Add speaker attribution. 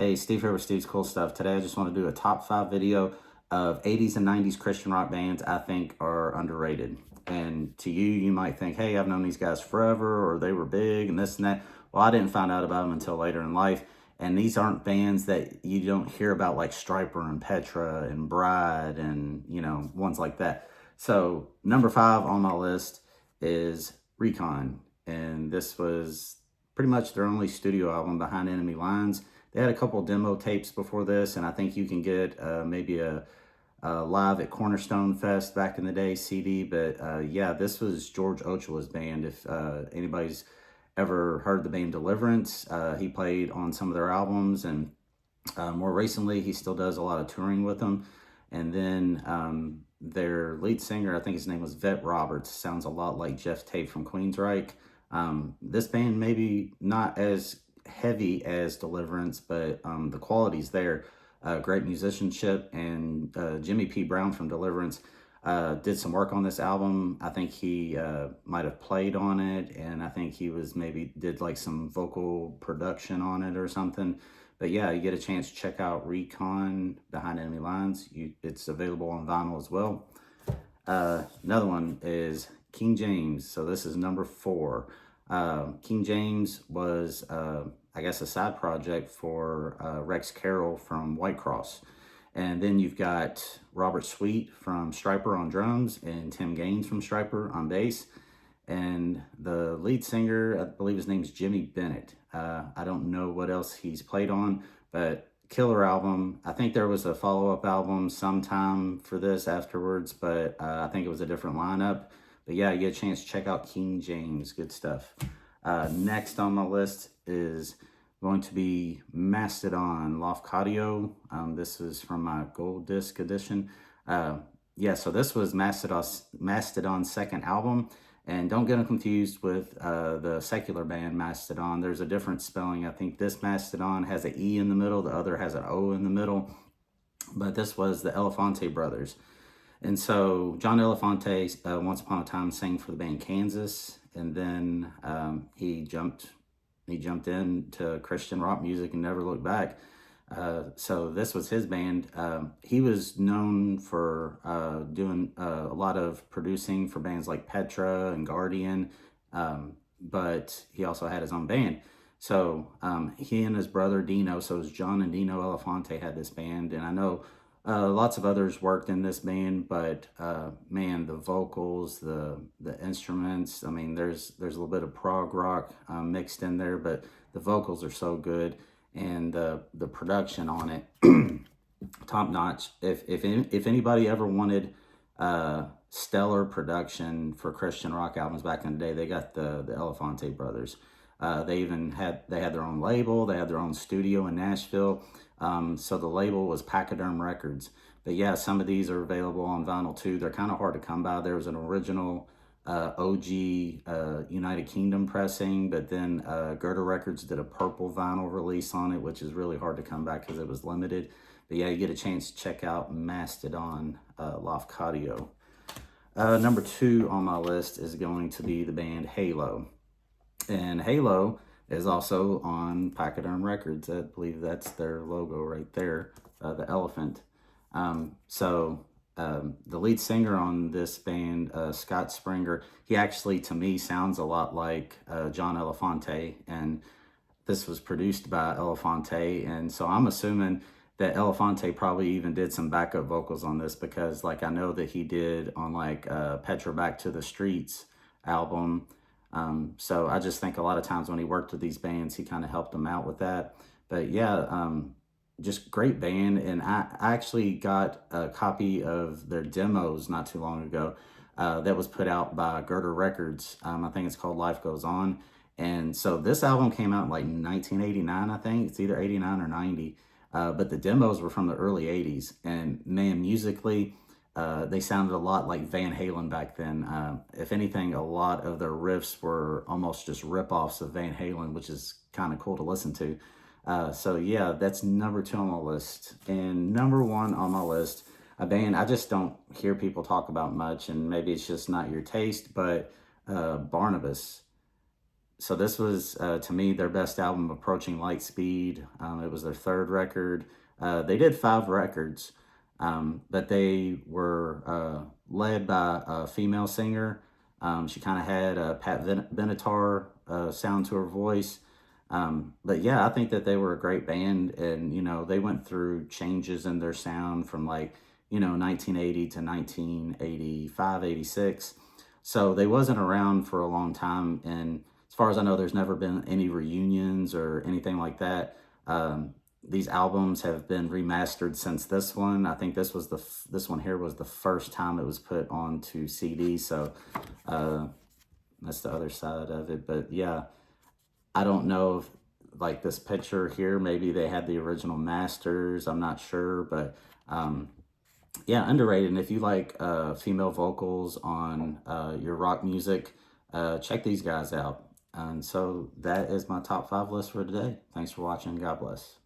Speaker 1: Hey, Steve here with Steve's Cool Stuff. Today I just want to do a top 5 video of 80s and 90s Christian rock bands I think are underrated. And to you, you might think, hey, I've known these guys forever, or they were big and this and that. Well, I didn't find out about them until later in life. And these aren't bands that you don't hear about, like Stryper and Petra and Bride and, ones like that. So number 5 on my list is Recon. And this was pretty much their only studio album behind Enemy Lines. They had a couple demo tapes before this, and I think you can get maybe a live at Cornerstone Fest back in the day CD. But yeah, this was George Ochoa's band. If anybody's ever heard the band Deliverance, he played on some of their albums, and more recently, he still does a lot of touring with them. And then their lead singer, I think his name was Vet Roberts, sounds a lot like Jeff Tate from Queensryche. This band maybe not as heavy as Deliverance, but the quality's there. Great musicianship, and Jimmy P. Brown from Deliverance did some work on this album. I think he might have played on it, and I think he was maybe did like some vocal production on it or something. But yeah, you get a chance to check out Recon Behind Enemy Lines. It's available on vinyl as well. Another one is King James. So this is number 4. King James was, I guess, a side project for Rex Carroll from Whitecross. And then you've got Robert Sweet from Stryper on drums and Tim Gaines from Stryper on bass. And the lead singer, I believe his name's Jimmy Bennett. I don't know what else he's played on, but killer album. I think there was a follow-up album sometime for this afterwards, but I think it was a different lineup. But yeah, you get a chance to check out King James. Good stuff. Next on my list is going to be Mastodon Lafcadio. This is from my gold disc edition. Yeah, so this was Mastodon's second album. And don't get them confused with the secular band Mastodon. There's a different spelling. I think this Mastodon has an E in the middle. The other has an O in the middle. But this was the Elefante brothers. And so John Elefante, once upon a time, sang for the band Kansas. And then he jumped into Christian rock music and never looked back. So this was his band. He was known for doing a lot of producing for bands like Petra and Guardian, but he also had his own band. So he and his brother Dino, so it was John and Dino Elefante, had this band. And I know lots of others worked in this band, but man, the vocals, the instruments, I mean, there's a little bit of prog rock mixed in there, but the vocals are so good. And the production on it, top notch. If anybody ever wanted stellar production for Christian rock albums back in the day, they got the Elefante brothers. They had their own label. They had their own studio in Nashville. So the label was Pachyderm Records. But yeah, some of these are available on vinyl too. They're kind of hard to come by. There was an original OG United Kingdom pressing, but then Gerda Records did a purple vinyl release on it, which is really hard to come back because it was limited. But yeah, you get a chance to check out Mastodon Lafcadio. Number 2 on my list is going to be the band Halo. And Halo is also on Pachyderm Records. I believe that's their logo right there, the elephant. The lead singer on this band, Scott Springer, he actually, to me, sounds a lot like John Elefante, and this was produced by Elefante, and so I'm assuming that Elefante probably even did some backup vocals on this, because like I know that he did on like Petra Back to the Streets album. So I just think a lot of times when he worked with these bands, he kind of helped them out with that. But yeah, just great band. And I actually got a copy of their demos not too long ago that was put out by Gerda Records. I think it's called Life Goes On. And so this album came out in like 1989, I think. It's either 89 or 90. But the demos were from the early 80s. And man, musically, they sounded a lot like Van Halen back then. If anything, a lot of their riffs were almost just rip-offs of Van Halen, which is kind of cool to listen to. So yeah, that's number 2 on my list. And number 1 on my list, a band I just don't hear people talk about much, and maybe it's just not your taste, but Barnabas. So this was, to me, their best album, Approaching Light Speed. It was their third record. They did 5 records, but they were led by a female singer. She kind of had a Pat Benatar sound to her voice. But yeah, I think that they were a great band, and they went through changes in their sound from, like, 1980 to 1985, 86. So they wasn't around for a long time, and as far as I know, there's never been any reunions or anything like that. These albums have been remastered since this one. I think this one here was the first time it was put onto CD. So uh, that's the other side of it. But yeah, I don't know if, like, this picture here, maybe they had the original masters. I'm not sure, but yeah, underrated. And if you like female vocals on your rock music, check these guys out. And so that is my top 5 list for today. Thanks for watching. God bless.